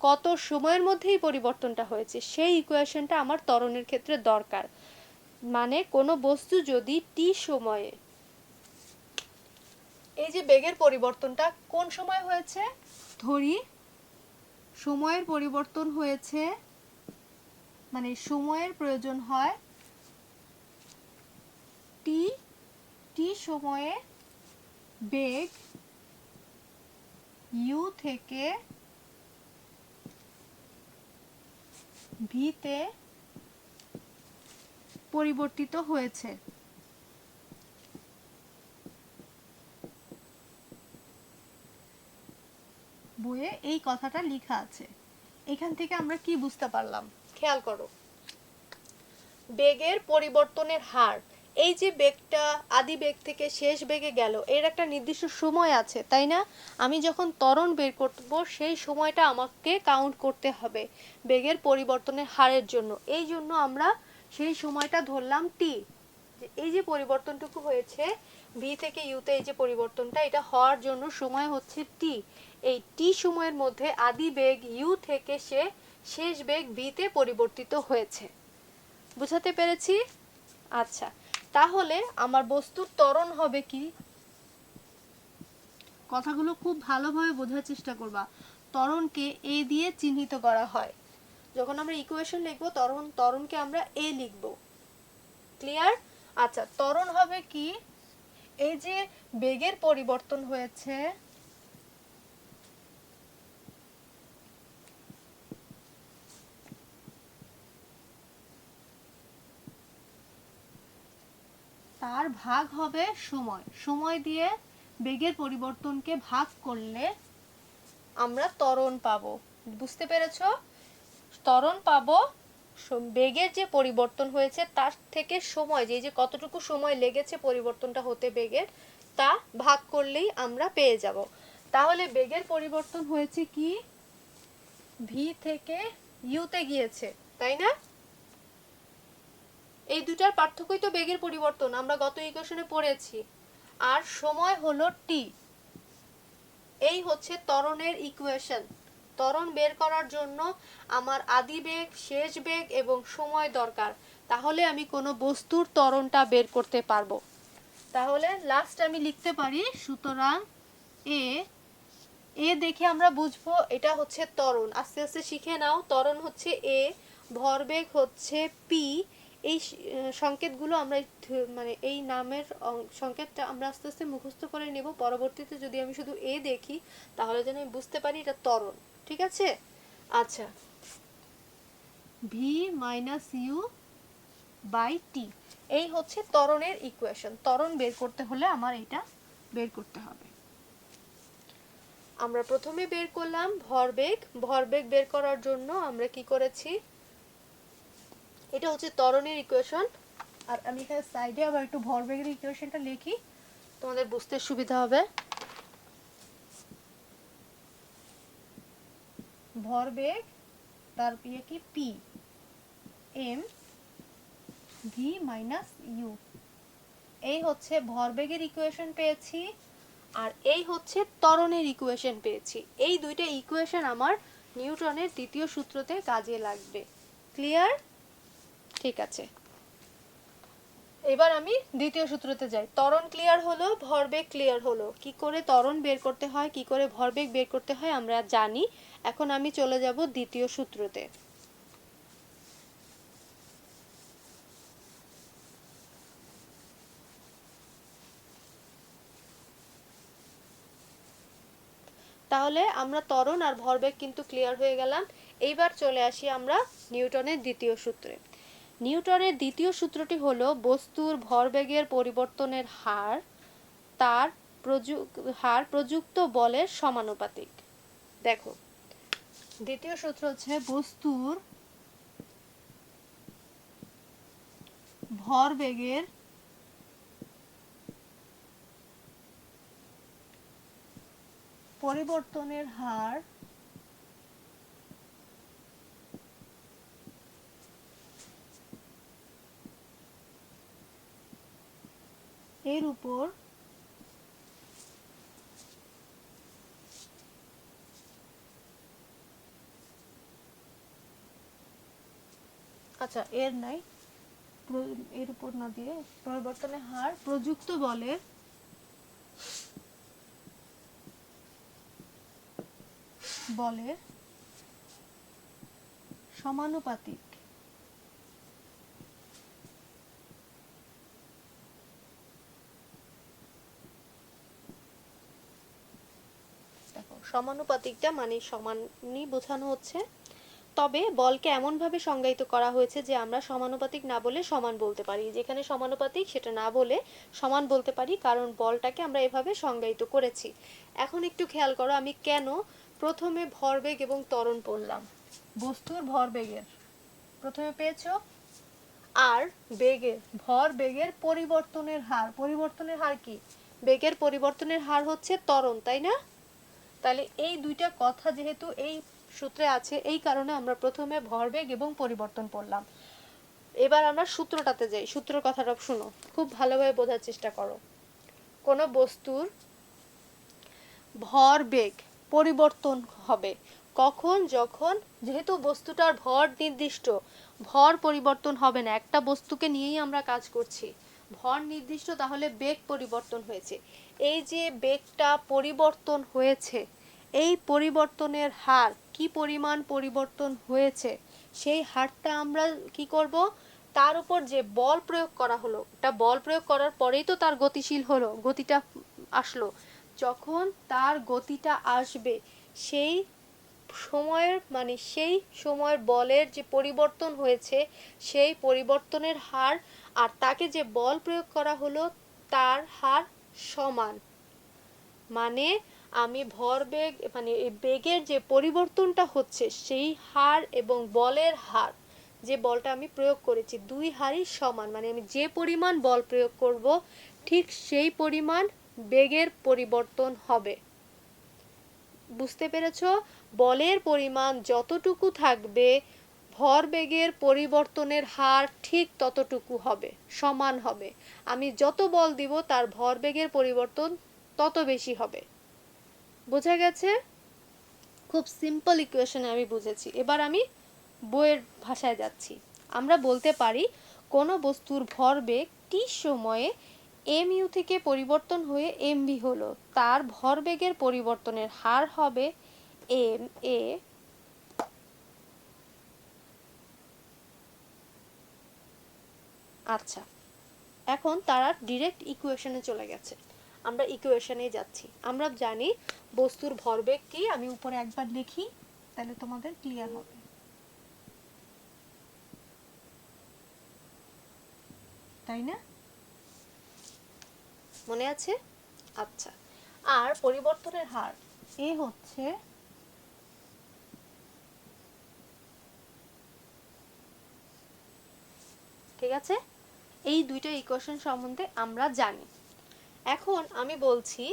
কত সময়ের মধ্যেই পরিবর্তনটা হয়েছে, সেই ইকুয়েশনটা আমার ত্বরণের ক্ষেত্রে দরকার। মানে কোনো বস্তু যদি টি সময়ে, এই যে বেগের পরিবর্তনটা কোন সময় হয়েছে, ধরি সময়ের পরিবর্তন হয়েছে, মানে সময়ের প্রয়োজন হয় টি, টি সময়ে বেগ ইউ থেকে ভিতে পরিবর্তিত হয়েছে। বইয়ে এই কথাটা লেখা আছে। এখান থেকে আমরা কি বুঝতে পারলাম খেয়াল করো, বেগের পরিবর্তনের হার, এই যে বেগটা আদি বেগ থেকে শেষ বেগে গেল এর একটা নির্দিষ্ট সময় আছে তাই না? আমি যখন ত্বরণ বের করব সেই সময়টা আমাকে কাউন্ট করতে হবে বেগের পরিবর্তনের হারের জন্য। এই জন্য আমরা সেই সময়টা ধরলাম টি। এই যে পরিবর্তনটুকু হয়েছে ভি থেকে ইউতে, এই যে পরিবর্তনটা এটা হওয়ার জন্য সময় হচ্ছে টি। এই টি সময়ের মধ্যে আদি বেগ ইউ থেকে সে শেষ বেগ ভিতে পরিবর্তিত হয়েছে। বুঝাতে পেরেছি? আচ্ছা, তাহলে আমার বস্তুর ত্বরণ হবে কি? কথাগুলো খুব ভালোভাবে বোঝার চেষ্টা করবা। ত্বরণকে এ দিয়ে চিহ্নিত করা হয়। যখন আমরা ইকুয়েশন লিখব ত্বরণকে আমরা এ লিখব। ক্লিয়ার? আচ্ছা, ত্বরণ হবে কি? এই যে বেগের পরিবর্তন হয়েছে, তার ভাগ হবে সময়। সময় দিয়ে বেগের পরিবর্তনকে ভাগ করলে আমরা ত্বরণ পাবো। বুঝতে পেরেছো? ত্বরণ পাবো বেগের যে পরিবর্তন হয়েছে তার থেকে সময়, যে কতটুকু সময় লেগেছে পরিবর্তনটা হতে বেগের, তা ভাগ করলেই আমরা পেয়ে যাব। তাহলে বেগের পরিবর্তন হয়েছে কি? ভি থেকে ইউতে গিয়েছে, তাই না? এই দুটার পার্থক্যই তো বেগের পরিবর্তন, আমরা গত ইকুয়েশনে পড়েছি। আর সময় হলো টি। এই হচ্ছে ত্বরণের ইকুয়েশন। ত্বরণ বের করার জন্য আমার আদি বেগ, শেষ বেগ এবং সময় দরকার, তাহলে আমি কোনো বস্তুর ত্বরণটা বের করতে পারবো। তাহলে লাস্ট আমি লিখতে পারি, সুতরাং এ এ দেখে আমরা বুঝবো এটা হচ্ছে ত্বরণ। আস্তে আস্তে শিখে নাও, ত্বরণ হচ্ছে এ, ভরবেগ হচ্ছে পি। এই সংকেতগুলো আমরা মানে এই নামের সংকেতটা আমরা আস্তে আস্তে মুখস্থ করে নেব। পরবর্তীতে যদি আমি শুধু এ দেখি তাহলে যেন আমি বুঝতে পারি এটা ত্বরণ। ঠিক আছে? আচ্ছা, V minus U by T, এই হচ্ছে ত্বরণের ইকুয়েশন। ত্বরণ বের করতে হলে আমার এটা বের করতে হবে। আমরা প্রথমে বের করলাম ভরবেগ। ভরবেগ বের করার জন্য আমরা কি করেছি, এটা হচ্ছে ত্বরণের ইকুয়েশন। আর আমি এখানে সাইডে আবার একটু ভরবেগের ইকুয়েশনটা লিখি, তোমাদের বুঝতে সুবিধা হবে। ভরবেগ তার কি P M V minus U, এই হচ্ছে ভরবেগের ইকুয়েশন পেয়েছি। আর এই হচ্ছে ত্বরণের ইকুয়েশন পেয়েছি। এই দুইটা ইকুয়েশন আমার নিউটনের দ্বিতীয় সূত্রতে কাজে লাগবে। ক্লিয়ার? ঠিক আছে, এবার আমি দ্বিতীয় সূত্রতে যাই। ত্বরণ ক্লিয়ার হলো, ভরবেগ ক্লিয়ার হলো। কি করে ত্বরণ বের করতে হয়, কি করে ভরবেগ বের করতে হয় আমরা জানি। এখন আমি চলে যাব দ্বিতীয় সূত্রতে। তাহলে আমরা ত্বরণ আর ভরবেগ কিন্তু ক্লিয়ার হয়ে গেলাম। এইবার চলে আসি আমরা নিউটনের দ্বিতীয় সূত্রে। নিউটনের দ্বিতীয় সূত্রটি হলো বস্তুর ভরবেগের পরিবর্তনের হার তার প্রযুক্ত বলের সমানুপাতিক। দেখো, দ্বিতীয় সূত্র হচ্ছে বস্তুর ভরবেগের পরিবর্তনের হার এর উপর আচ্ছা এর নাই, এর উপর না দিয়ে পরিবর্তনের হার প্রযুক্ত বলের সমানুপাতিক। দেখো, সমানুপাতিকটা মানে সমানই বোঝানো হচ্ছে। তবে বলকে এমনভাবে সংজ্ঞায়িত করা হয়েছে যে আমরা সমানুপাতিক না বলে সমান বলতে পারি। যেখানে সমানুপাতিক সেটা না বলে সমান বলতে পারি, কারণ বলটাকে আমরা এভাবে সংজ্ঞায়িত করেছি। এখন একটু খেয়াল করো আমি কেন প্রথমে ভরবেগ এবং ত্বরণ পড়লাম। বস্তুর ভরবেগের, প্রথমে পেয়েছো, আর বেগের, ভর বেগের পরিবর্তনের হার। পরিবর্তনের হার কি? বেগের পরিবর্তনের হার হচ্ছে ত্বরণ, তাই না? তাহলে এই দুইটা কথা যেহেতু এই সূত্রে আছে, এই কারণে আমরা প্রথমে ভরবেগ এবং পরিবর্তন পড়লাম। এবার আমরা সূত্রটাতে যাই। সূত্রের কথাটা শুনো, খুব ভালোভাবে বোঝার চেষ্টা করো। কোনো বস্তুর ভরবেগ পরিবর্তন হবে কখন? যখন, যেহেতু বস্তুটার ভর নির্দিষ্ট, ভর পরিবর্তন হবে না, একটা বস্তুকে নিয়েই আমরা কাজ করছি, ভর নির্দিষ্ট, তাহলে বেগ পরিবর্তন হয়েছে। এই যে বেগটা পরিবর্তন হয়েছে, এই পরিবর্তনের হার কি পরিমাণ পরিবর্তন হয়েছে, সেই হারটা আমরা কি করব, তার উপর যে বল প্রয়োগ করা হলো, এটা বল প্রয়োগ করার পরেই তো তার গতিশীল হলো, গতিটা আসলো, যখন তার গতিটা আসবে সেই সময়ের, মানে সেই সময়ের বলের যে পরিবর্তন হয়েছে সেই পরিবর্তনের হার আর তাকে যে বল প্রয়োগ করা হলো তার হার সমান। মানে আমি ভরবেগ, মানে এই বেগের যে পরিবর্তনটা হচ্ছে সেই হার এবং বলের হার, যে বলটা আমি প্রয়োগ করেছি, দুই হারই সমান। মানে আমি যে পরিমাণ বল প্রয়োগ করব ঠিক সেই পরিমাণ বেগের পরিবর্তন হবে। বুঝতে পেরেছো? বলের পরিমাণ যতটুকু থাকবে ভরবেগের পরিবর্তনের হার ঠিক ততটুকু হবে, সমান হবে। আমি যত বল দিব তার ভরবেগের পরিবর্তন তত বেশি হবে। বোঝা গেছে? খুব সিম্পল ইকুয়েশনে আমি বুঝেছি। এবার আমি বইয়ের ভাষায় যাচ্ছি। আমরা বলতে পারি কোনো বস্তুর ভরবেগ টি সময়ে এম ইউ থেকে পরিবর্তন হয়ে এম ভি হলো, তার ভরবেগের পরিবর্তনের হার হবে এম এ আচ্ছা, এখন তারা ডিরেক্ট ইকুয়েশনে চলে গেছে, আমরা ইকুয়েশনে যাচ্ছি। আমরা জানি বস্তুর ভরবেগ কি, আমি উপরে একবার লিখি তাহলে তোমাদের ক্লিয়ার হবে, তাই না? মনে আছে? আচ্ছা, আর পরিবর্তনের হার এ হচ্ছে ঠিক আছে। এই দুইটা ইকুয়েশন সম্বন্ধে আমরা জানি। এখন আমি বলছি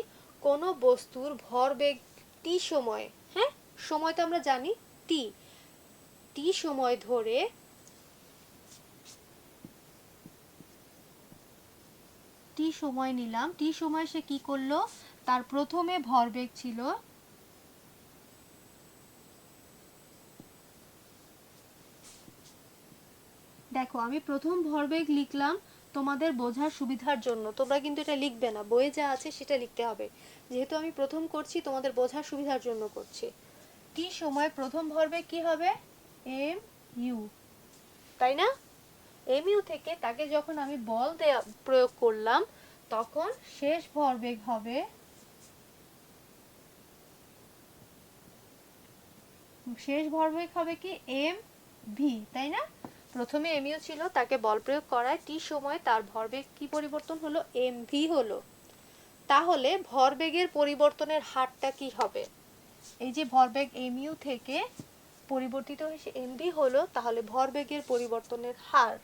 কোনো বস্তুর ভরবেগ টি সময়, হ্যাঁ সময় তো আমরা জানি টি, টি সময় ধরে টি সময় নিলাম, টি সময় সে কি করলো, তার প্রথমে ভরবেগ ছিল দেখো আমি প্রথম ভরবেগ লিখলাম তোমাদের বোঝার সুবিধার জন্য, তোমরা কিন্তু এটা লিখবে না, বইয়ে যা আছে সেটা লিখতে হবে, যেহেতু আমি প্রথম করছি তোমাদের বোঝার সুবিধার জন্য করছি। টি সময় প্রথম ভরবেগ কি হবে? এম ইউ, তাই না? এম ইউ থেকে তাকে যখন আমি বল দেয়া প্রয়োগ করলাম তখন শেষ ভরবেগ হবে কি এম ভি, তাই না? প্রথমে এম ইউ ছিল, তাকে বল প্রয়োগ করায় টি সময় তার ভরবেগ কি পরিবর্তন হলো? এম ভি হলো। তাহলে ভরবেগের পরিবর্তনের হারটা কি হবে? এই যে ভরবেগ এম ইউ থেকে পরিবর্তিত হয়েছে এম ভি হলো, তাহলে ভরবেগের পরিবর্তনের হার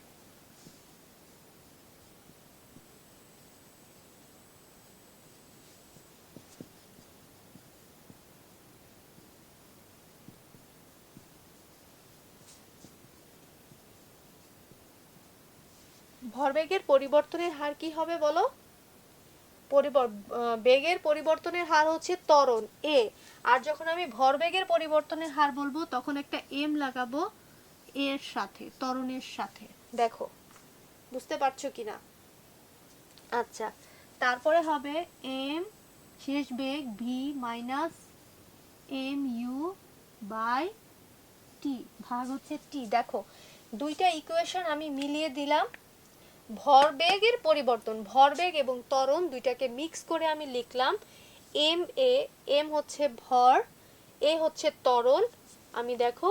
ভরবেগের পরিবর্তনের হার কি হবে বলো? বেগের পরিবর্তনের হার হচ্ছে ত্বরণ এ, আর যখন আমি ভরবেগের পরিবর্তনের হার বলবো তখন একটা এম লাগাবো এর সাথে, ত্বরণের সাথে। দেখো বুঝতে পারছো কিনা? আচ্ছা, তারপরে হবে এম শেষ বেগ V minus M U by T ভাগ হচ্ছে টি। দেখো দুইটা ইকুয়েশন আমি মিলিয়ে দিলাম, ভরবেগের পরিবর্তন, ভরবেগ এবং ত্বরণ দুইটাকে মিক্স করে আমি লিখলাম এম এ, এম হচ্ছে ভর, এ হচ্ছে ত্বরণ। আমি দেখো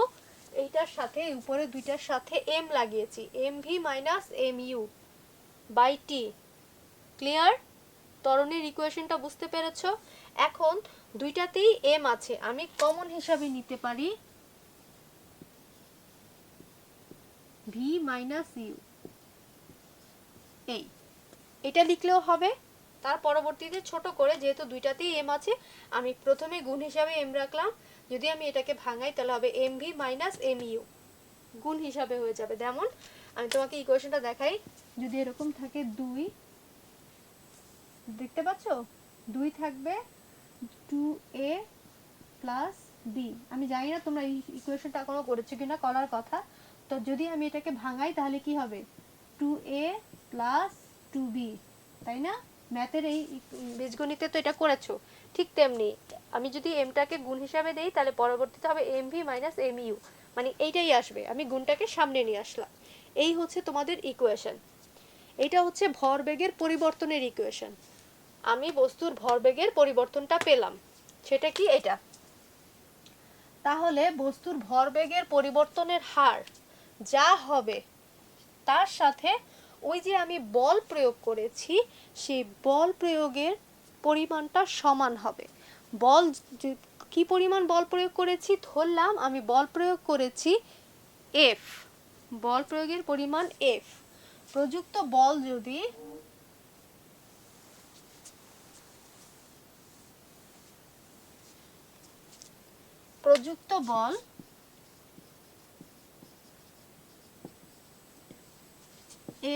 এইটার সাথে উপরে দুইটার সাথে এম লাগিয়েছি, M V minus M U by T. Clear? ত্বরণের ইকুয়েশনটা বুঝতে পেরেছো? এখন দুইটাতেই এম আছে, আমি কমন হিসাবে নিতে পারি ভি মাইনাস ইউ, এটা লিখলেও হবে। তার পরবর্তীতে ছোট করে, যেহেতু দুইটাতেই এম আছে, আমি প্রথমে গুণ হিসাবে এম রাখলাম। যদি আমি এটাকে ভাঙাই তাহলে হবে M V minus M U, গুণ হিসাবে হয়ে যাবে। যেমন আমি তোমাকে ইকুয়েশনটা দেখাই, যদি এরকম থাকে 2, দেখতে পাচ্ছ 2 থাকবে 2a প্লাস বি। আমি জানি না তোমরা এই ইকুয়েশনটা এখনো করেছো কিনা, করার কথা। তো যদি আমি এটাকে ভাঙাই তাহলে কি হবে 2a প্লাস 2b, তাই না? ম্যাথের এই বীজগণিতে তো এটা করেছো। ঠিক তেমনি আমি যদি এমটাকে গুণ হিসাবে দেই তাহলে পরবর্তীতে হবে M V minus M U, মানে এইটাই আসবে। আমি গুণটাকে সামনে নিয়ে আসলাম। এই হচ্ছে তোমাদের ইকুয়েশন। এটা হচ্ছে ভরবেগের পরিবর্তনের ইকুয়েশন। আমি বস্তুর ভরবেগের পরিবর্তনটা পেলাম, সেটা কি এটা। তাহলে বস্তুর ভরবেগের পরিবর্তনের হার যা হবে তার সাথে ওই যে আমি বল প্রয়োগ করেছি সেই বল প্রয়োগের পরিমাণটা সমান হবে। বল কি পরিমাণ বল প্রয়োগ করেছি, ধরলাম আমি বল প্রয়োগ করেছি এফ, বল প্রয়োগের পরিমাণ এফ। প্রযুক্ত বল যদি প্রযুক্ত বল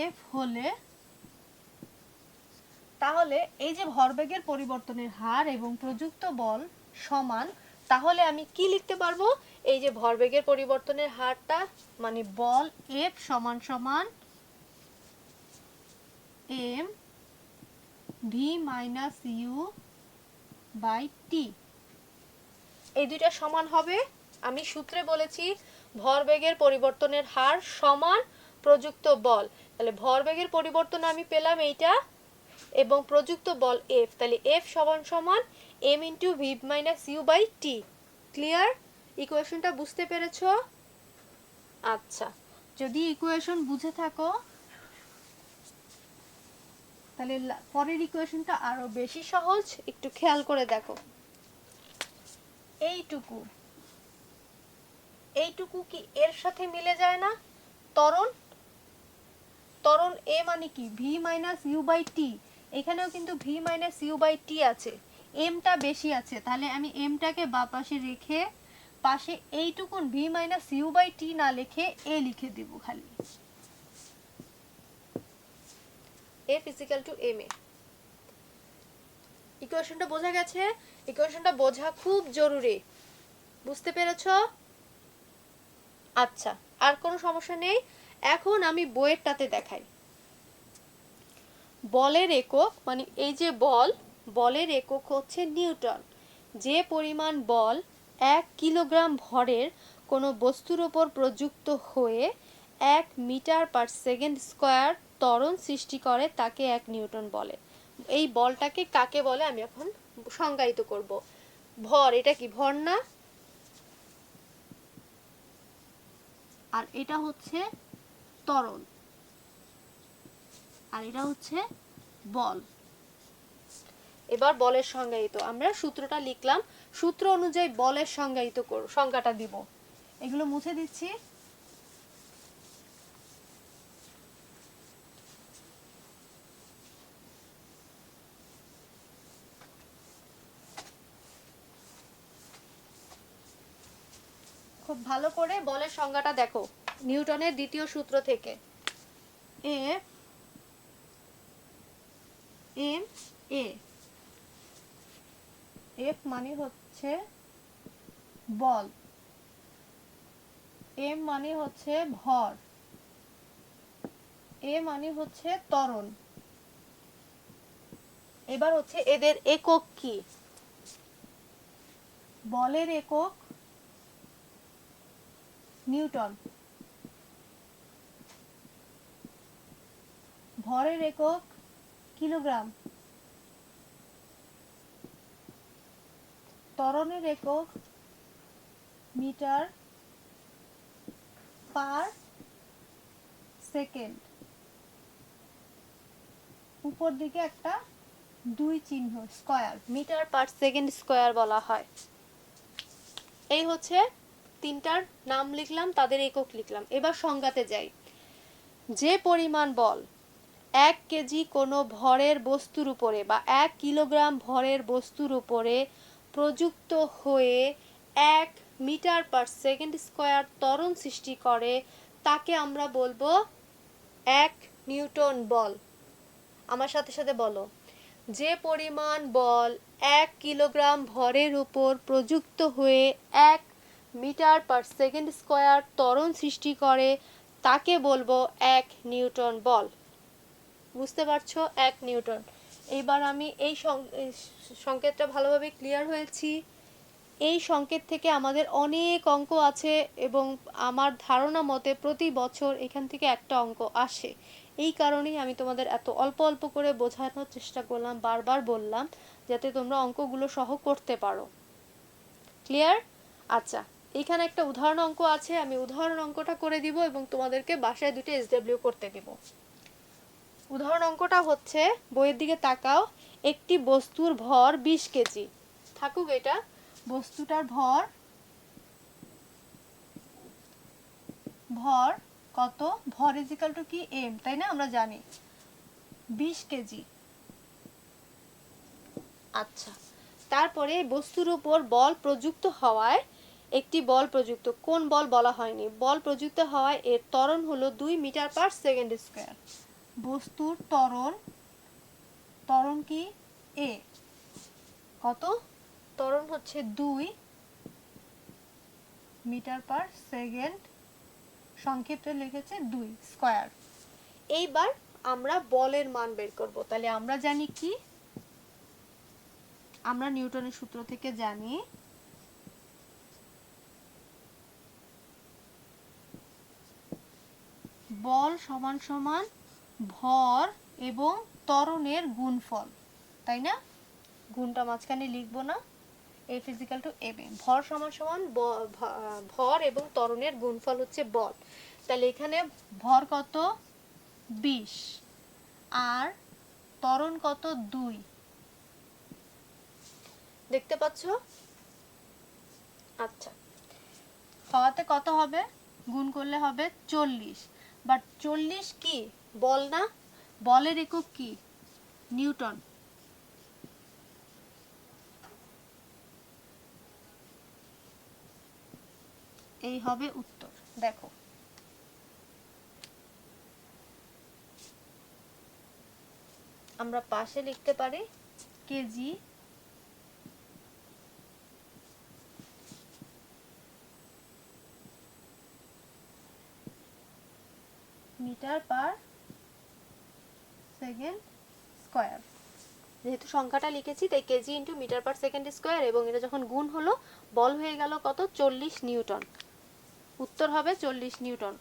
এফ হলে, তাহলে এই যে ভরবেগের পরিবর্তনের হার এবং প্রযুক্ত বল সমান, তাহলে আমি কি লিখতে পারবো, এই যে ভরবেগের পরিবর্তনের হারটা মানে বল এফ সমান সমান M V minus U by T. এই দুইটা সমান হবে। আমি সূত্রে বলেছি ভরবেগের পরিবর্তনের হার সমান প্রযুক্ত বল, তাহলে ভরবেগের পরিবর্তন আমি পেলাম এইটা, এবং প্রযুক্ত বল এফ, তাহলে এফ সমান সমান M into V minus U by T. Clear? ইকুয়েশনটা বুঝতে পেরেছো? আচ্ছা, যদি ইকুয়েশন বুঝে থাকো তাহলে পরের ইকুয়েশনটা আরো বেশি সহজ। একটু খেয়াল করে দেখো, এইটুকু এইটুকু কি এর সাথে মিলে যায় না? ত্বরণ, ত্বরণ এ মানে কি ভি মাইনাস ইউ বাই টি, এখানেও কিন্তু ভি মাইনাস ইউ বাই টি আছে, এমটা বেশি আছে, তাহলে আমি এমটাকে বাঁ পাশে রেখে পাশে এইটুকুন ভি মাইনাস ইউ বাই টি না লিখে এ লিখে দিব খালি। F is equal two M A. ইকুয়েশনটা বোঝা গেছে? ইকুয়েশনটা বোঝা খুব জরুরি, বুঝতে পেরেছো? আচ্ছা, আর কোনো সমস্যা নেই। এখন আমি বইয়েরটাতে দেখাই। বলের একক মানে এই যে বল, বলের একক হচ্ছে নিউটন। যে পরিমাণ বল 1 কিলোগ্রাম ভরের কোনো বস্তুর উপর প্রযুক্ত হয়ে 1 মিটার পার সেকেন্ড স্কয়ার ত্বরণ সৃষ্টি করে তাকে 1 নিউটন বলে। এই বলটাকে কাকে বলে আমি এখন সংজ্ঞায়িত করব। ভর, এটা কি ভর না? আর এটা হচ্ছে ত্বরণ, আর এটা হচ্ছে বল। এবার বলের সংজ্ঞায়িত, আমরা সূত্রটা লিখলাম, সূত্র অনুযায়ী বলের সংজ্ঞায়িত সংজ্ঞাটা দিব। এগুলো মুছে দিচ্ছি। খুব ভালো করে বলের সংজ্ঞাটা দেখো নিউটনের দ্বিতীয় সূত্র থেকে। এফ এম এ, এফ মানে হচ্ছে বল, এম মানে হচ্ছে ভর, এ মানে হচ্ছে ত্বরণ। এবার হচ্ছে এদের একক কি? বলের একক নিউটন, ভরের একক কিলোগ্রাম, ত্বরণের একক মিটার পার সেকেন্ড, উপর দিকে একটা 2 চিহ্ন, square, metre per second square বলা হয়। এই হচ্ছে তিনটার নাম লিখলাম, তাদের একক লিখলাম। এবার সংজ্ঞাতে যাই। যে পরিমাণ বল 1 কেজি কোনো ভরের বস্তুর উপরে বা 1 কিলোগ্রাম ভরের বস্তুর উপরে প্রযুক্ত হয়ে 1 মিটার পার সেকেন্ড স্কয়ার ত্বরণ সৃষ্টি করে তাকে আমরা বলবো 1 নিউটন বল। আমার সাথে সাথে বলো, যে পরিমাণ বল 1 কিলোগ্রাম ভরের উপর প্রযুক্ত হয়ে 1 মিটার পার সেকেন্ড স্কয়ার ত্বরণ সৃষ্টি করে তাকে বলবো 1 নিউটন বল। বুঝতে পারছো? 1 নিউটন। এইবার আমি এই সংকেতটা ভালোভাবে ক্লিয়ার হয়েছি। এই সংকেত থেকে আমাদের অনেক অঙ্ক আছে এবং আমার ধারণা মতে প্রতি বছর এখান থেকে একটা অঙ্ক আসে। এই কারণেই আমি তোমাদের এত অল্প অল্প করে বোঝানোর চেষ্টা করলাম, বারবার বললাম যাতে তোমরা অঙ্কগুলো সহ করতে পারো। ক্লিয়ার? আচ্ছা, এখানে একটা উদাহরণ অঙ্ক আছে, আমি উদাহরণ অঙ্কটা করে দিব এবং তোমাদেরকে বাসায় দুটো SW করতে দিব। উদাহরণ অঙ্কটা হচ্ছে, বইয়ের দিকে তাকাও, একটি বস্তুর ভর 20 কেজি। থাকুক এটা, বস্তুটার ভর কত? ভর ইজ ইকুয়াল টু কি? এম, তাই না? আমরা জানি 20 কেজি। আচ্ছা, তারপরে বস্তুর উপর বল প্রযুক্ত হওয়ায় একটি বল প্রযুক্ত, কোন বল বলা হয়নি, বল প্রযুক্ত হওয়ায় এর ত্বরণ হলো 2 মিটার পার সেকেন্ড স্কয়ার। বস্তুর ত্বরণ কি? এ। কত? ত্বরণ হচ্ছে 2 মিটার পার সেকেন্ড, সংক্ষিপ্ত লিখেছে 2 স্কয়ার। এইবার আমরা বলের মান বের করব। তাহলে আমরা জানি কি? আমরা নিউটনের সূত্র থেকে জানি বল সমান সমান ভর এবং ত্বরণের গুণফল, তাই না? গুণটা মাঝখানে লিখবো না, F is equal to m। ভর সমান সমান ভর এবং ত্বরণের গুণফল হচ্ছে বল। তাহলে এখানে ভর কত? 20 আর ত্বরণ কত? 2। দেখতে পাচ্ছ? আচ্ছা, হওয়াতে কত হবে? গুণ করলে হবে 40। বাট 40 কি? বল না? বলের একক কি? নিউটন। এই হবে উত্তর। দেখো, আমরা পাশে লিখতে পারি KG metre per second square. যেহেতু সংখ্যাটা লিখেছি তাই KG into metre per second square, এবং এটা যখন গুণ হলো বল হয়ে গেল কত? 40 নিউটন। উত্তর হবে 40 নিউটন।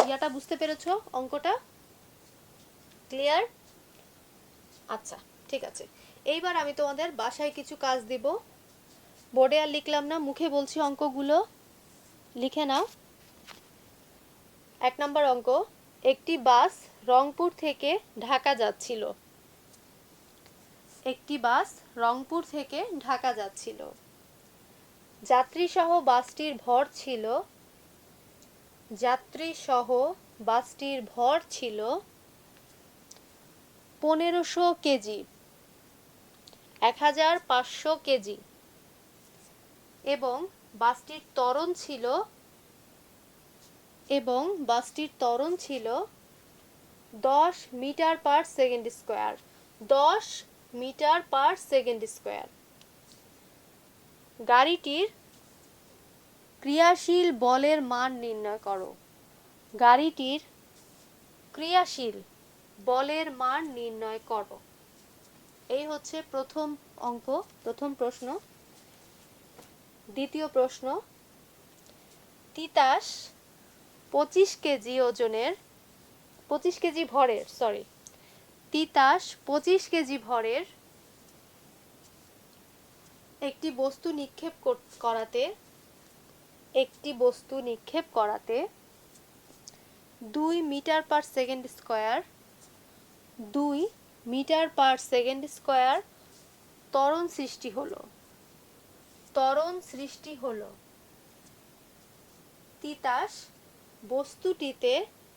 ইয়াটা বুঝতে পেরেছো? অঙ্কটা ক্লিয়ার? আচ্ছা, ঠিক আছে। এইবার আমি তোমাদের বাসায় কিছু কাজ দিব। বোর্ডে আর লিখলাম না, মুখে বলছি অঙ্কগুলো, লিখে নাও। 1 নম্বর অঙ্ক, একটি বাস রংপুর থেকে ঢাকা যাচ্ছিল। একটি বাস রংপুর থেকে ঢাকা যাচ্ছিল। যাত্রীসহ বাসটির ভর ছিল 1500 কেজি, 1500 কেজি, এবং বাসটির ত্বরণ ছিল 10 metre per second square. 10 metre per second square. গাড়িটির ক্রিয়াশীল বলের মান নির্ণয় করো। গাড়িটির ক্রিয়াশীল বলের মান নির্ণয় করো। এই হচ্ছে প্রথম অঙ্ক, প্রথম প্রশ্ন। দ্বিতীয় প্রশ্ন, তিতাস 25 কেজি ওজনের, 25 কেজি ভরের, তিতাস 25 কেজি ভরের একটি বস্তু নিক্ষেপ করাতে 2 metre per second square, 2 metre per second square ত্বরণ সৃষ্টি হলো। তিতাস বস্তুটিতে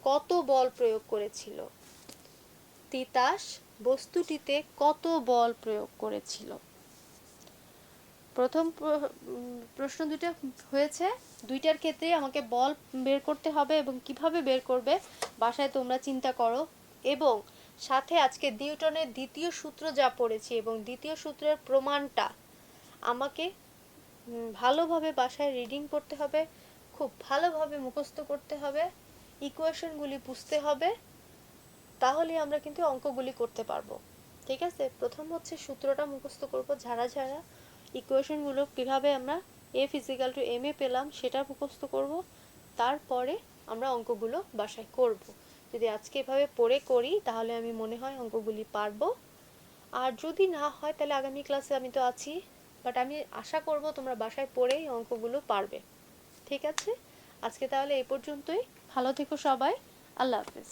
কত বল প্রয়োগ করেছিল? তিতাস বস্তুটিতে কত বল প্রয়োগ করেছিল? প্রথম প্রশ্ন দুটো হয়েছে, দুইটার ক্ষেত্রে আমাকে বল বের করতে হবে এবং কিভাবে বের করবে বাসায় তোমরা চিন্তা করো। এবং সাথে আজকে নিউটনের দ্বিতীয় সূত্র যা পড়েছি এবং দ্বিতীয় সূত্রের প্রমাণটা আমাকে ভালোভাবে বাসায় রিডিং করতে হবে, খুব ভালোভাবে মুখস্থ করতে হবে, ইকুয়েশনগুলি বুঝতে হবে, তাহলে আমরা কিন্তু অঙ্কগুলি করতে পারবো। ঠিক আছে, প্রথম হচ্ছে সূত্রটা মুখস্থ করব, ঝাড়া ঝাড়া ইকুয়েশনগুলো কিভাবে আমরা F=m এ পেলাম সেটা মুখস্থ করব, তারপরে আমরা অঙ্কগুলো বাসায় করব। যদি আজকে এভাবে পড়ে করি তাহলে আমি মনে হয় অঙ্কগুলি পারবো, আর যদি না হয় তাহলে আগামী ক্লাসে আমি তো আছি, বাট আমি আশা করব তোমরা বাসায় পড়েই অঙ্কগুলো পারবে। ঠিক আছে, আজকে তাহলে এই পর্যন্তই। ভালো থেকো সবাই, আল্লাহ হাফেজ।